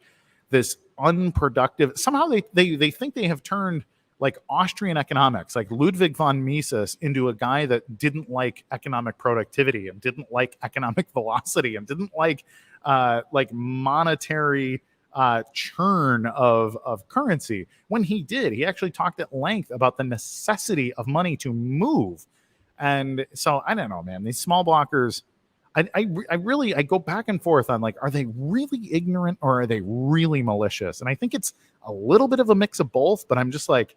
[SPEAKER 1] this unproductive. Somehow they think they have turned, like, Austrian economics, like Ludwig von Mises, into a guy that didn't like economic productivity and didn't like economic velocity and didn't like monetary churn of currency. When he actually talked at length about the necessity of money to move. And so I don't know, man, these small blockers, I really go back and forth on, like, are they really ignorant or are they really malicious? And I think it's a little bit of a mix of both, but I'm just like,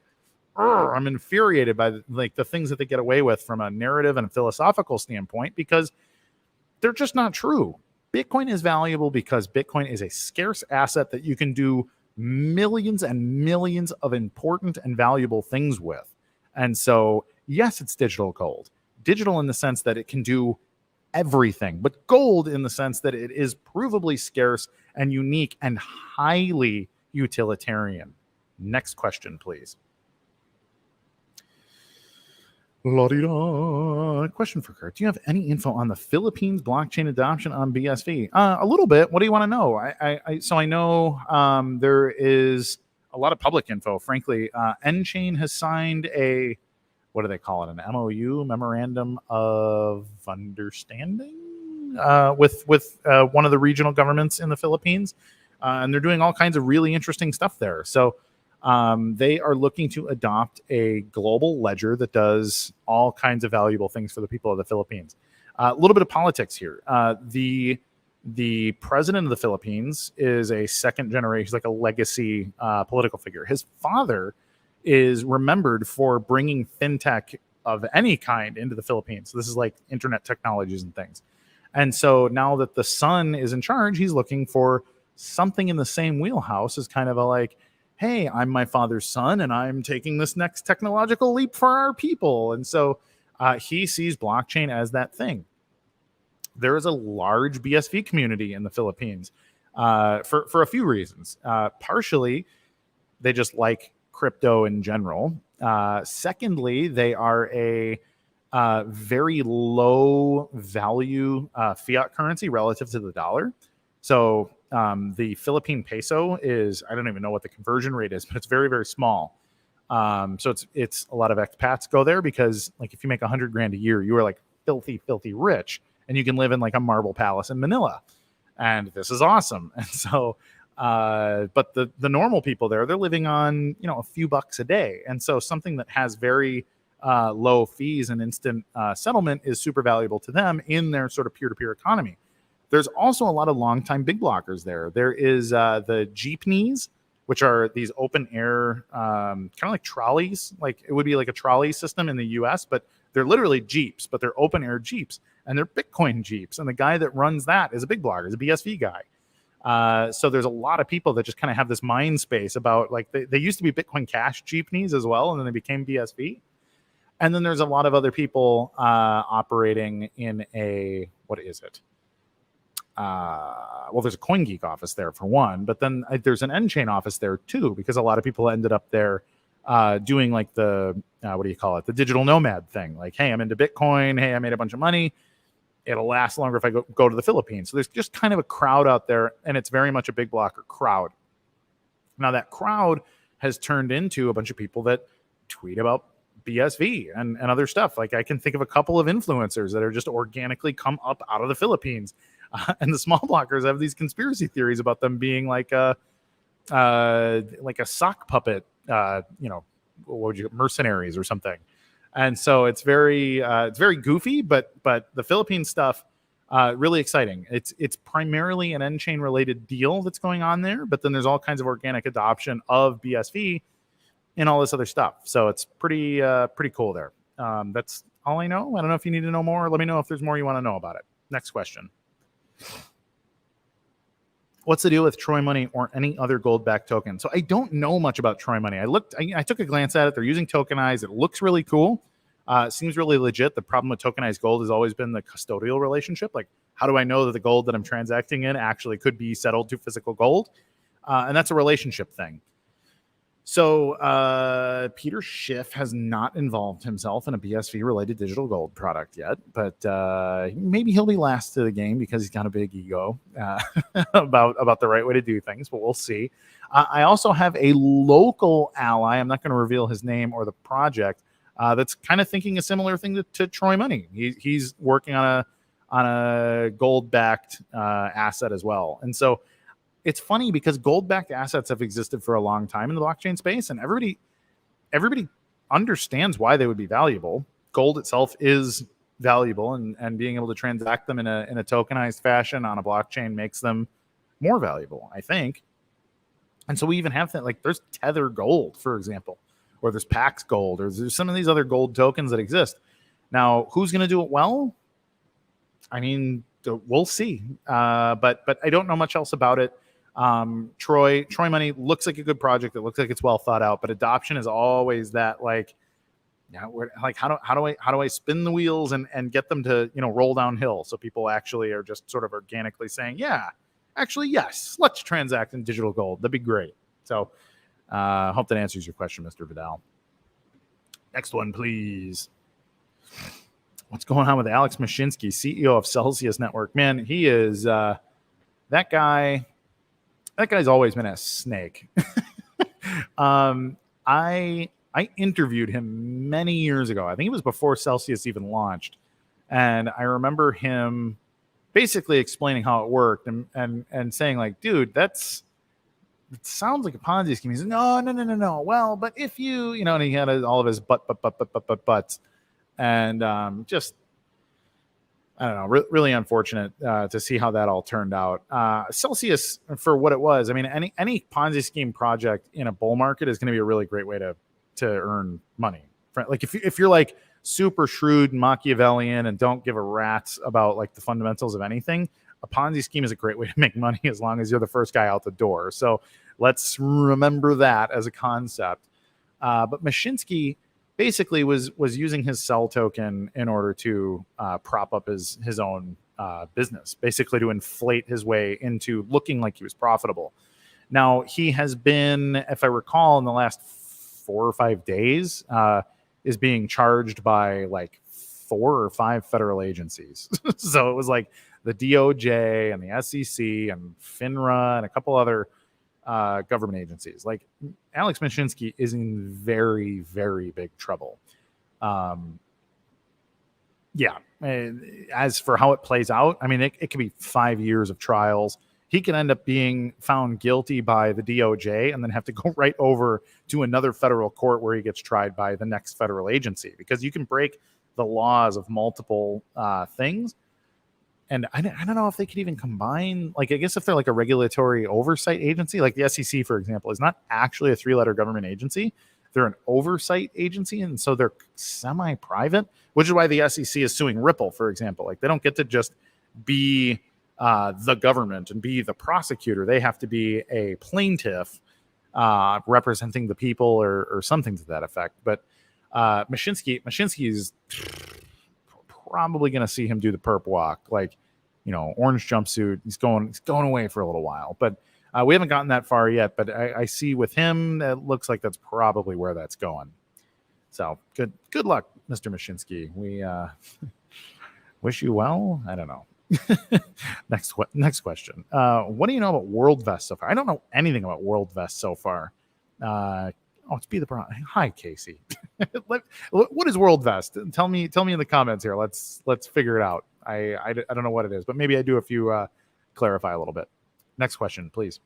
[SPEAKER 1] I'm infuriated by the things that they get away with from a narrative and a philosophical standpoint, because they're just not true. Bitcoin is valuable because Bitcoin is a scarce asset that you can do millions and millions of important and valuable things with. And so, yes, it's digital gold. Digital in the sense that it can do everything, but gold in the sense that it is provably scarce and unique and highly utilitarian. Next question, please. La-di-da. Question for Kurt. Do you have any info on the Philippines blockchain adoption on BSV? A little bit. What do you want to know? I know there is a lot of public info. Frankly, N-Chain has signed a, what do they call it? An MOU, Memorandum of Understanding, with one of the regional governments in the Philippines, and they're doing all kinds of really interesting stuff there. So they are looking to adopt a global ledger that does all kinds of valuable things for the people of the Philippines. A little bit of politics here. The president of the Philippines is a second generation, he's like a legacy political figure. His father is remembered for bringing fintech of any kind into the Philippines. So this is like internet technologies and things. And so now that the son is in charge, he's looking for something in the same wheelhouse as kind of a, like, hey, I'm my father's son and I'm taking this next technological leap for our people. And so he sees blockchain as that thing. There is a large BSV community in the Philippines for a few reasons. Partially, they just like crypto in general. Secondly, they are a very low value fiat currency relative to the dollar. So the Philippine peso is, I don't even know what the conversion rate is, but it's very, very small. So it's a lot of expats go there because, like, if you make $100,000 a year, you are like filthy, filthy rich, and you can live in like a marble palace in Manila. And this is awesome. And so, but the normal people there, they're living on, a few bucks a day. And so something that has very low fees and instant settlement is super valuable to them in their sort of peer-to-peer economy. There's also a lot of longtime big blockers there. There is the jeepneys, which are these open air, kind of like trolleys. Like, it would be like a trolley system in the US, but they're literally Jeeps, but they're open air Jeeps, and they're Bitcoin Jeeps. And the guy that runs that is a big blogger, is a BSV guy. So there's a lot of people that just kind of have this mind space about, like, they used to be Bitcoin Cash jeepneys as well, and then they became BSV. And then there's a lot of other people operating in a, what is it? Well, there's a CoinGeek office there for one, but then there's an N-Chain office there too, because a lot of people ended up there doing like the, what do you call it? The digital nomad thing. Like, hey, I'm into Bitcoin. Hey, I made a bunch of money. It'll last longer if I go to the Philippines. So there's just kind of a crowd out there, and it's very much a big blocker crowd. Now that crowd has turned into a bunch of people that tweet about BSV and other stuff. Like I can think of a couple of influencers that are just organically come up out of the Philippines. And the small blockers have these conspiracy theories about them being like a sock puppet, what would you, mercenaries or something. And so it's very goofy, but the Philippine stuff, really exciting. It's primarily an N-chain related deal that's going on there, but then there's all kinds of organic adoption of BSV and all this other stuff. So it's pretty cool there. That's all I know. I don't know if you need to know more. Let me know if there's more you want to know about it. Next question. What's the deal with Troy Money or any other gold-backed token? So I don't know much about Troy Money. I took a glance at it. They're using tokenized. It looks really cool. It seems really legit. The problem with tokenized gold has always been the custodial relationship. Like, how do I know that the gold that I'm transacting in actually could be settled to physical gold? And that's a relationship thing. So Peter Schiff has not involved himself in a BSV-related digital gold product yet, but maybe he'll be last to the game because he's got a big ego about the right way to do things, but we'll see. I also have a local ally. I'm not going to reveal his name or the project. That's kind of thinking a similar thing to Troy Money. He's working on a gold-backed asset as well, and so it's funny because gold-backed assets have existed for a long time in the blockchain space, and everybody understands why they would be valuable. Gold itself is valuable, and being able to transact them in a tokenized fashion on a blockchain makes them more valuable, I think. And so we even have like there's Tether Gold, for example, or there's Pax Gold, or there's some of these other gold tokens that exist. Now, who's going to do it well? I mean, we'll see. But I don't know much else about it. Troy Money looks like a good project. It looks like it's well thought out, but adoption is always that like, how do I spin the wheels and get them to, roll downhill? So people actually are just sort of organically saying, yeah, actually, yes, let's transact in digital gold. That'd be great. So, hope that answers your question, Mr. Vidal. Next one, please. What's going on with Alex Mashinky, CEO of Celsius Network? Man, he is, that guy's always been a snake. I interviewed him many years ago. I think it was before Celsius even launched. And I remember him basically explaining how it worked and saying like, dude, it sounds like a Ponzi scheme. He's like, no. Well, but if you, and he had all of his buts. And just, I don't know, really unfortunate to see how that all turned out. Celsius, for what it was, I mean, any Ponzi scheme project in a bull market is going to be a really great way to earn money. Like if you're like super shrewd Machiavellian and don't give a rat's about like the fundamentals of anything, a Ponzi scheme is a great way to make money as long as you're the first guy out the door. So let's remember that as a concept. But Mashinky basically was using his Cell token in order to prop up his own business, basically to inflate his way into looking like he was profitable. Now, he has been, if I recall, in the last 4 or 5 days, is being charged by like 4 or 5 federal agencies. So it was like the DOJ and the SEC and FINRA and a couple other government agencies. Like Alex Mashinky is in very, very big trouble. As for how it plays out, I mean, it could be 5 years of trials. He can end up being found guilty by the DOJ and then have to go right over to another federal court where he gets tried by the next federal agency, because you can break the laws of multiple things. And I don't know if they could even combine, like, I guess if they're like a regulatory oversight agency, like the SEC, for example, is not actually a 3-letter government agency. They're an oversight agency. And so they're semi-private, which is why the SEC is suing Ripple, for example. Like, they don't get to just be the government and be the prosecutor. They have to be a plaintiff representing the people or something to that effect. But Mashinky is probably going to see him do the perp walk, like, orange jumpsuit. He's going away for a little while, but we haven't gotten that far yet. But I see with him, it looks like that's probably where that's going. So good luck, Mr. Mashinky. We wish you well. I don't know. Next question. What do you know about WorldVest so far? I don't know anything about WorldVest so far. Oh, it's Be the Broad. Hi, Casey. What is WorldVest? Tell me in the comments here. Let's figure it out. I don't know what it is, but maybe I do if you clarify a little bit. Next question, please.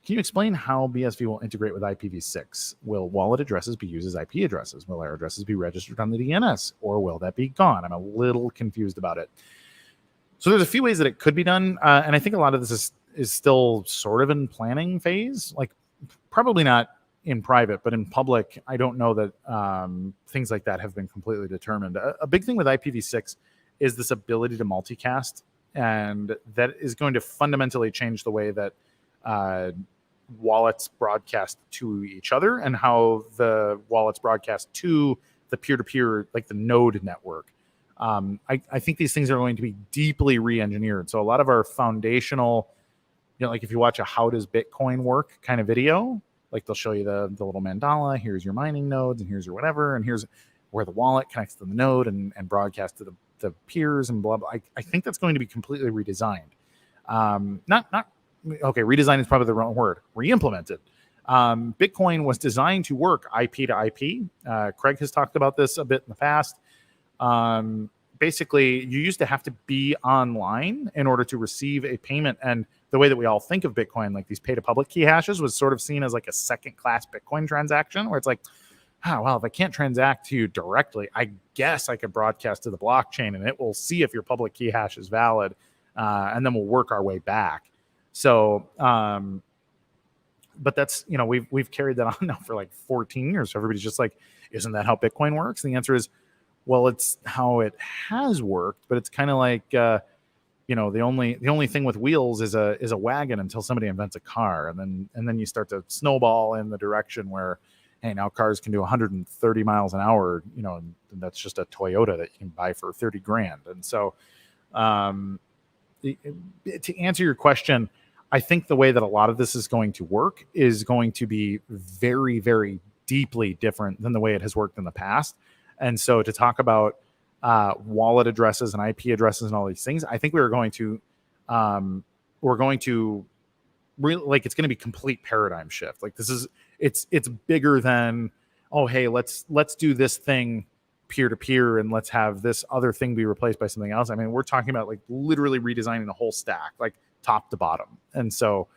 [SPEAKER 1] Can you explain how BSV will integrate with IPv6? Will wallet addresses be used as IP addresses? Will our addresses be registered on the DNS, or will that be gone? I'm a little confused about it. So there's a few ways that it could be done, and I think a lot of this is still sort of in planning phase. Like, probably not in private, but in public, I don't know that things like that have been completely determined. A big thing with IPv6 is this ability to multicast, and that is going to fundamentally change the way that wallets broadcast to each other and how the wallets broadcast to the peer-to-peer, like the node network. I think these things are going to be deeply re-engineered. So a lot of our foundational, like if you watch a How Does Bitcoin Work kind of video, like they'll show you the little mandala, here's your mining nodes, and here's your whatever, and here's where the wallet connects to the node and broadcasts to the peers and blah, blah. I think that's going to be completely redesigned. Redesign is probably the wrong word. Re-implemented. Bitcoin was designed to work IP to IP. Craig has talked about this a bit in the past. Basically, you used to have to be online in order to receive a payment. And the way that we all think of Bitcoin, like these pay-to-public key hashes, was sort of seen as like a second-class Bitcoin transaction, where it's like, if I can't transact to you directly, I guess I could broadcast to the blockchain, and it will see if your public key hash is valid, and then we'll work our way back. So, but that's, we've carried that on now for like 14 years. So everybody's just like, isn't that how Bitcoin works? And the answer is, well, it's how it has worked, but it's kind of like, the only thing with wheels is a wagon until somebody invents a car. And then you start to snowball in the direction where, hey, now cars can do 130 miles an hour, and that's just a Toyota that you can buy for 30 grand. And so, to answer your question, I think the way that a lot of this is going to work is going to be very, very deeply different than the way it has worked in the past. And so to talk about wallet addresses and IP addresses and all these things, I think we're going to really, like, it's going to be complete paradigm shift. Like, it's bigger than, oh, hey, let's do this thing peer-to-peer and let's have this other thing be replaced by something else. I mean, we're talking about like literally redesigning the whole stack, like top to bottom. And so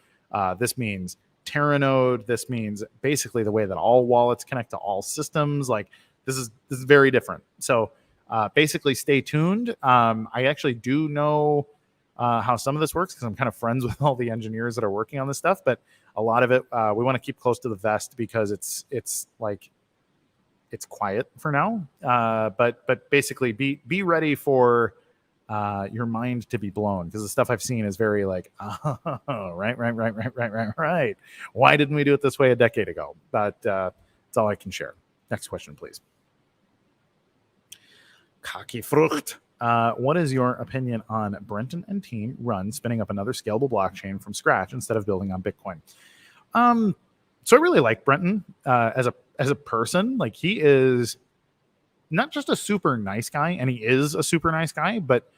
[SPEAKER 1] this means Terranode. This means basically the way that all wallets connect to all systems. Like, this is very different. So basically stay tuned. I actually do know how some of this works because I'm kind of friends with all the engineers that are working on this stuff, but a lot of it we want to keep close to the vest because it's like, it's quiet for now, but basically be ready for your mind to be blown, because the stuff I've seen is very like, right. Why didn't we do it this way a decade ago? But that's all I can share. Next question, please. Kaki Frucht. What is your opinion on Brenton and team run spinning up another scalable blockchain from scratch instead of building on Bitcoin? So I really like Brenton as a person. Like, he is not just a super nice guy, and he is a super nice guy, but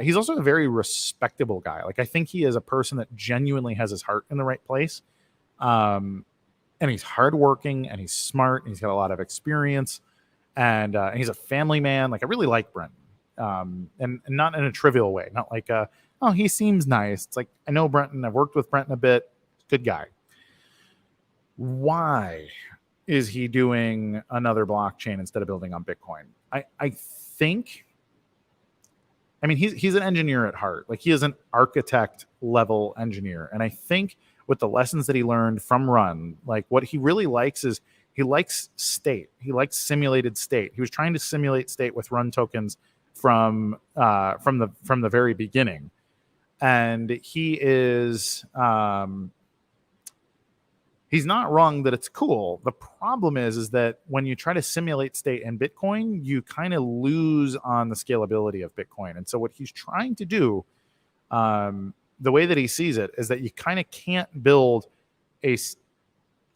[SPEAKER 1] he's also a very respectable guy. Like, I think he is a person that genuinely has his heart in the right place. And he's hardworking, and he's smart, and he's got a lot of experience, and he's a family man. Like, I really like Brenton. And not in a trivial way. Not like, oh, he seems nice. It's like, I know Brenton. I've worked with Brenton a bit. Good guy. Why is he doing another blockchain instead of building on Bitcoin? I think, I mean, he's an engineer at heart. Like, he is an architect level engineer. And I think with the lessons that he learned from Run, like, what he really likes is he likes state. He likes simulated state. He was trying to simulate state with Run tokens from the very beginning. And he is, he's not wrong that it's cool. The problem is that when you try to simulate state in Bitcoin, you kind of lose on the scalability of Bitcoin. And so what he's trying to do, the way that he sees it, is that you kind of can't build a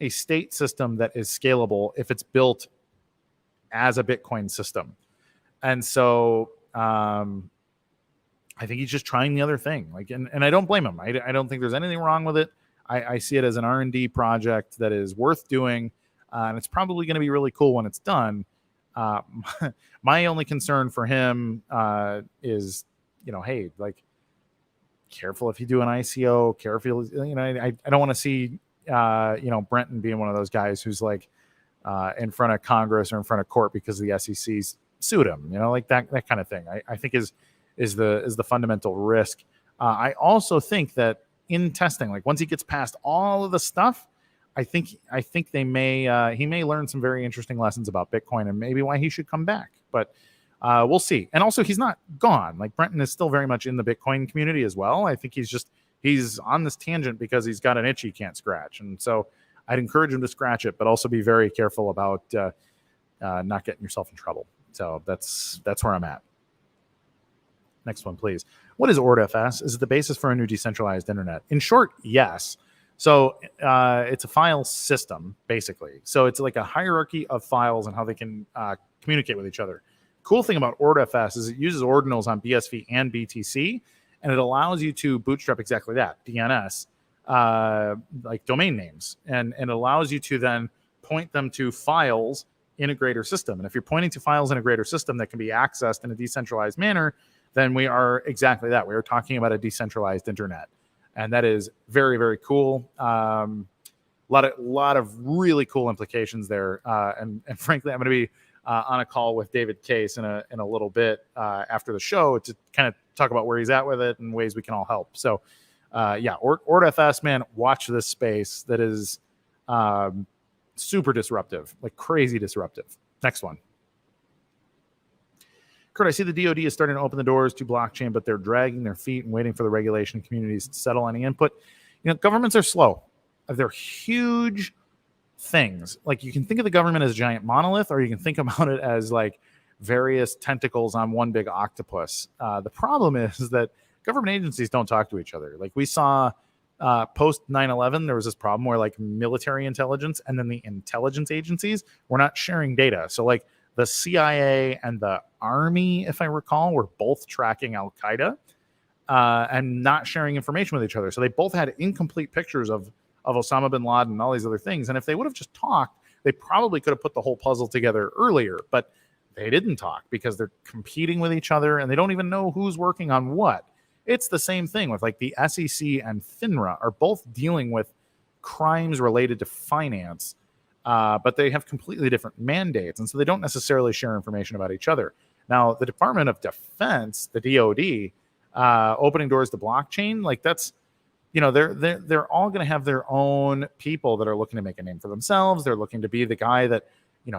[SPEAKER 1] state system that is scalable if it's built as a Bitcoin system. And so I think he's just trying the other thing. Like, and I don't blame him. I don't think there's anything wrong with it. I see it as an R&D project that is worth doing, and it's probably going to be really cool when it's done. My only concern for him is, hey, like, careful if you do an ICO, careful, I don't want to see, Brenton being one of those guys who's like in front of Congress or in front of court because the SEC's sued him, like that kind of thing. I think is the fundamental risk. I also think that in testing, like once he gets past all of the stuff, I think he may learn some very interesting lessons about Bitcoin and maybe why he should come back. But we'll see. And also, he's not gone. Like, Brenton is still very much in the Bitcoin community as well. I think he's on this tangent because he's got an itch he can't scratch. And so I'd encourage him to scratch it, but also be very careful about not getting yourself in trouble. So that's where I'm at. Next one, please. What is ORD-FS? Is it the basis for a new decentralized internet? In short, yes. So it's a file system, basically. So it's like a hierarchy of files and how they can communicate with each other. Cool thing about ORD-FS is it uses ordinals on BSV and BTC, and it allows you to bootstrap exactly that, DNS, like domain names. And it allows you to then point them to files in a greater system. And if you're pointing to files in a greater system that can be accessed in a decentralized manner, then we are exactly that. We are talking about a decentralized internet. And that is very, very cool. A lot of really cool implications there. And frankly, I'm going to be on a call with David Case in a little bit after the show to kind of talk about where he's at with it and ways we can all help. So, ORD-FS, man, watch this space. That is super disruptive, like crazy disruptive. Next one. Kurt, I see the DoD is starting to open the doors to blockchain, but they're dragging their feet and waiting for the regulation communities to settle any input. Governments are slow. They're huge things. Like, you can think of the government as a giant monolith, or you can think about it as like various tentacles on one big octopus. The problem is that government agencies don't talk to each other. Like, we saw post 9/11, there was this problem where like military intelligence and then the intelligence agencies were not sharing data. So like the CIA and the Army, if I recall, were both tracking Al-Qaeda and not sharing information with each other. So they both had incomplete pictures of Osama bin Laden and all these other things. And if they would have just talked, they probably could have put the whole puzzle together earlier. But they didn't talk because they're competing with each other and they don't even know who's working on what. It's the same thing with like the SEC and FINRA are both dealing with crimes related to finance. But they have completely different mandates, and so they don't necessarily share information about each other. Now, the Department of Defense, the DoD, opening doors to blockchain, like that's, they're all going to have their own people that are looking to make a name for themselves. They're looking to be the guy that,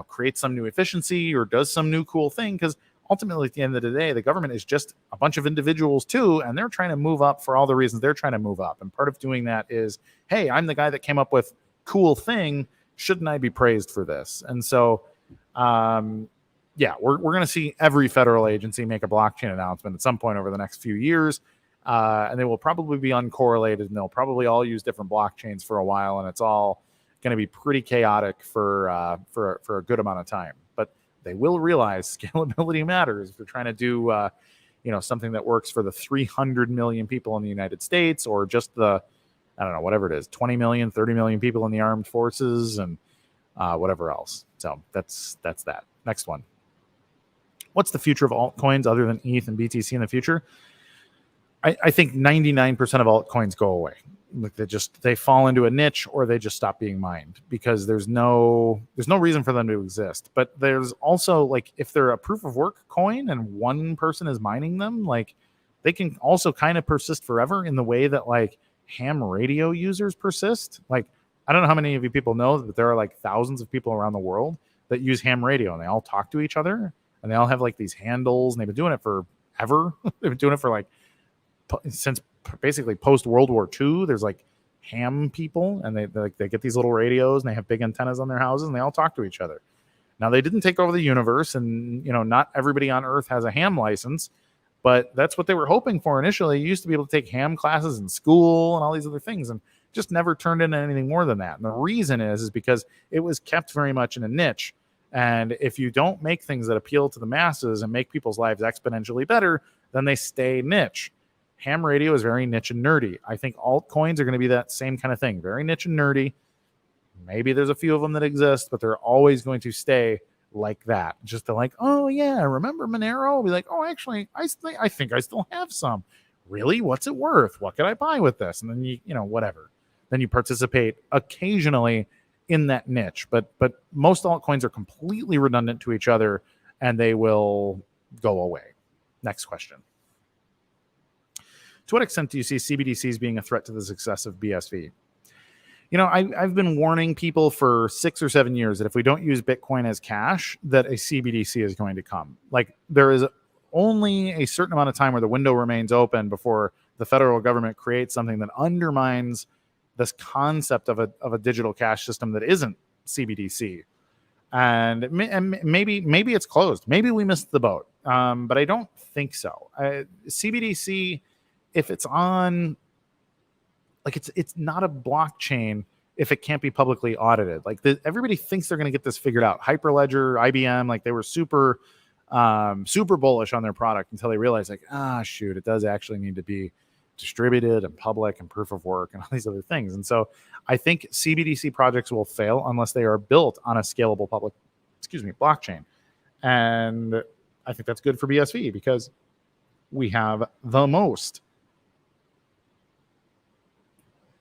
[SPEAKER 1] creates some new efficiency or does some new cool thing, because ultimately, at the end of the day, the government is just a bunch of individuals too, and they're trying to move up for all the reasons they're trying to move up. And part of doing that is, hey, I'm the guy that came up with cool thing. Shouldn't I be praised for this? And so, we're going to see every federal agency make a blockchain announcement at some point over the next few years. And they will probably be uncorrelated, and they'll probably all use different blockchains for a while. And it's all going to be pretty chaotic for a good amount of time. But they will realize scalability matters if they're trying to do, something that works for the 300 million people in the United States, or just the, I don't know, whatever it is, 20 million, 30 million people in the armed forces and whatever else. So that's that. Next one. What's the future of altcoins other than ETH and BTC in the future? I think 99% of altcoins go away. Like they fall into a niche, or they just stop being mined because there's no reason for them to exist. But there's also, like, if they're a proof of work coin and one person is mining them, like, they can also kind of persist forever in the way that like ham radio users persist. Like, I don't know how many of you people know that there are like thousands of people around the world that use ham radio, and they all talk to each other, and they all have like these handles, and they've been doing it forever. They've been doing it for like since basically post World War II. There's like ham people, and they get these little radios, and they have big antennas on their houses, and they all talk to each other. Now, they didn't take over the universe, and not everybody on Earth has a ham license, but that's what they were hoping for initially. You used to be able to take ham classes in school and all these other things, and just never turned into anything more than that. And the reason is because it was kept very much in a niche. And if you don't make things that appeal to the masses and make people's lives exponentially better, then they stay niche. Ham radio is very niche and nerdy. I think altcoins are going to be that same kind of thing, very niche and nerdy. Maybe there's a few of them that exist, but they're always going to stay like that. Just to like, oh yeah, remember Monero? I'll be like, oh, actually, I think I still have some. Really? What's it worth? What can I buy with this? And then you know, whatever. Then you participate occasionally in that niche. But most altcoins are completely redundant to each other, and they will go away. Next question. To what extent do you see CBDCs being a threat to the success of BSV? You know, I've been warning people for 6 or 7 years that if we don't use Bitcoin as cash, that a CBDC is going to come. Like, there is only a certain amount of time where the window remains open before the federal government creates something that undermines this concept of a digital cash system that isn't CBDC. And maybe it's closed. Maybe we missed the boat. But I don't think so. CBDC, if it's on, like, it's not a blockchain if it can't be publicly audited. Like, everybody thinks they're going to get this figured out. Hyperledger, IBM, like, they were super bullish on their product until they realized, like, shoot, it does actually need to be distributed and public and proof of work and all these other things. And so I think CBDC projects will fail unless they are built on a scalable blockchain. And I think that's good for BSV because we have the most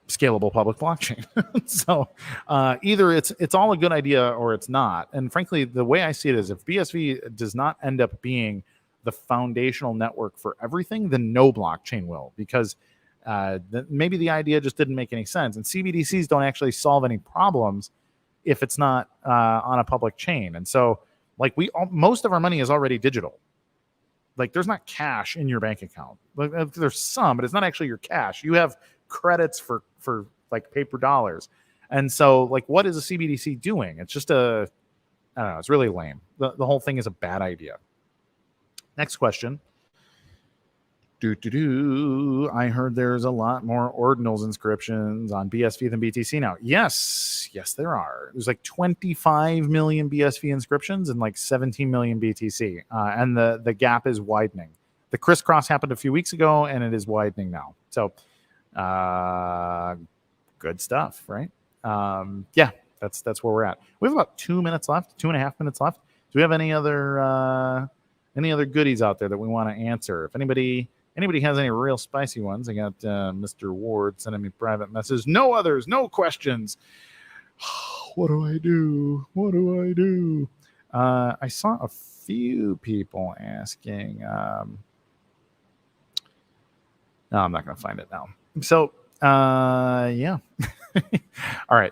[SPEAKER 1] scalable public blockchain. So either it's all a good idea or it's not. And frankly, the way I see it is if BSV does not end up being the foundational network for everything, then no blockchain will, because maybe the idea just didn't make any sense. And CBDCs don't actually solve any problems if it's not on a public chain. And so, like, most of our money is already digital. Like, there's not cash in your bank account. Like, there's some, but it's not actually your cash. You have credits for like paper dollars. And so, like, what is a CBDC doing? It's just I don't know. It's really lame. The whole thing is a bad idea. Next question. I heard there's a lot more Ordinals inscriptions on BSV than BTC now. Yes, there are. There's like 25 million BSV inscriptions and like 17 million BTC. And the gap is widening. The crisscross happened a few weeks ago, and it is widening now. So, good stuff, right? Yeah, that's where we're at. We have about 2 minutes left, 2.5 minutes left. Do we have any other goodies out there that we want to answer? If anybody has any real spicy ones, I got Mr. Ward sending me private messages. No others, no questions. What do I do? I saw a few people asking. No, I'm not going to find it now. So, yeah. All right.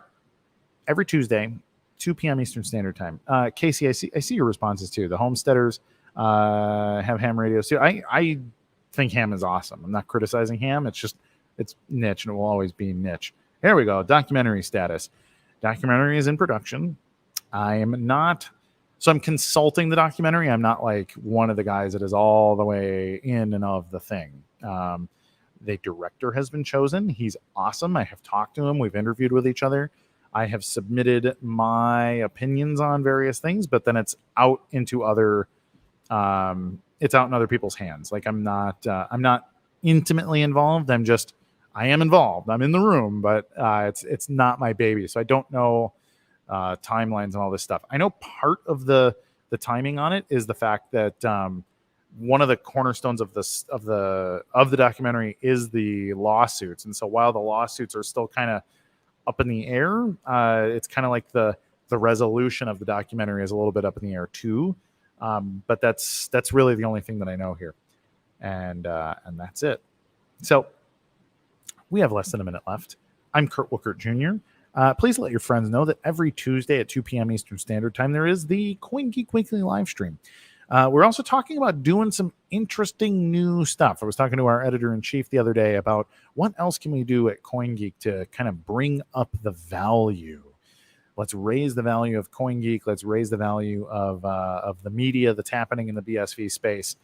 [SPEAKER 1] Every Tuesday, 2 p.m. Eastern Standard Time. Casey, I see your responses too. The homesteaders have ham radios too. I think ham is awesome. I'm not criticizing ham. It's niche, and it will always be niche. Here we go. Documentary status. Documentary is in production. I'm consulting the documentary. I'm not like one of the guys that is all the way in and of the thing. The director has been chosen. He's awesome. I have talked to him. We've interviewed with each other. I have submitted my opinions on various things, but then it's out into other it's out in other people's hands. Like, I'm not intimately involved. I am involved. I'm in the room, but it's not my baby. So I don't know timelines and all this stuff. I know part of the timing on it is the fact that one of the cornerstones of the documentary is the lawsuits. And so while the lawsuits are still kind of up in the air, it's kind of like the resolution of the documentary is a little bit up in the air too. But that's really the only thing that I know here, and that's it. So we have less than a minute left. I'm Kurt Wookert Jr. Please let your friends know that every Tuesday at 2 p.m. Eastern Standard Time there is the CoinGeek Weekly Livestream. We're also talking about doing some interesting new stuff. I was talking to our editor-in-chief the other day about what else can we do at CoinGeek to kind of bring up the value. Let's raise the value of CoinGeek. Let's raise the value of the media that's happening in the BSV space.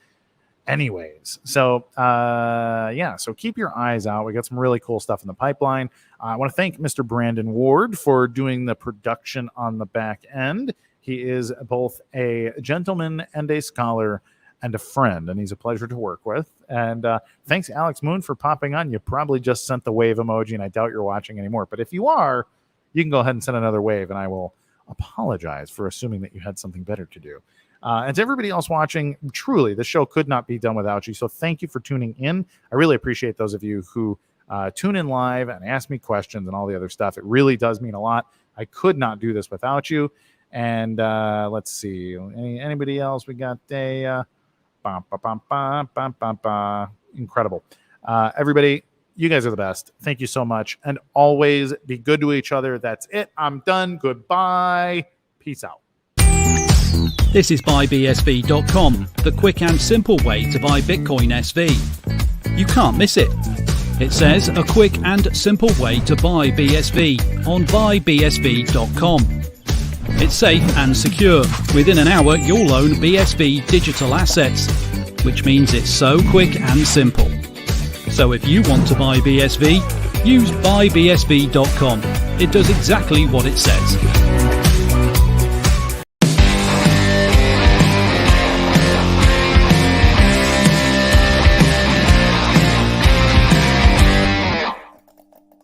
[SPEAKER 1] Anyways, so so keep your eyes out. We got some really cool stuff in the pipeline. I want to thank Mr. Brandon Ward for doing the production on the back end. He is both a gentleman and a scholar, and a friend, and he's a pleasure to work with. And thanks, Alex Moon, for popping on. You probably just sent the wave emoji, and I doubt you're watching anymore. But if you are, you can go ahead and send another wave, and I will apologize for assuming that you had something better to do. And to everybody else watching, truly, the show could not be done without you. So thank you for tuning in. I really appreciate those of you who tune in live and ask me questions and all the other stuff. It really does mean a lot. I could not do this without you. And let's see, anybody else? We got a incredible. Everybody, you guys are the best. Thank you so much. And always be good to each other. That's it. I'm done. Goodbye. Peace out.
[SPEAKER 2] This is buybsv.com, the quick and simple way to buy Bitcoin SV. You can't miss it. It says a quick and simple way to buy BSV on buybsv.com. It's safe and secure. Within an hour, you'll own BSV digital assets, which means it's so quick and simple. So if you want to buy BSV, use buybsv.com. It does exactly what it says.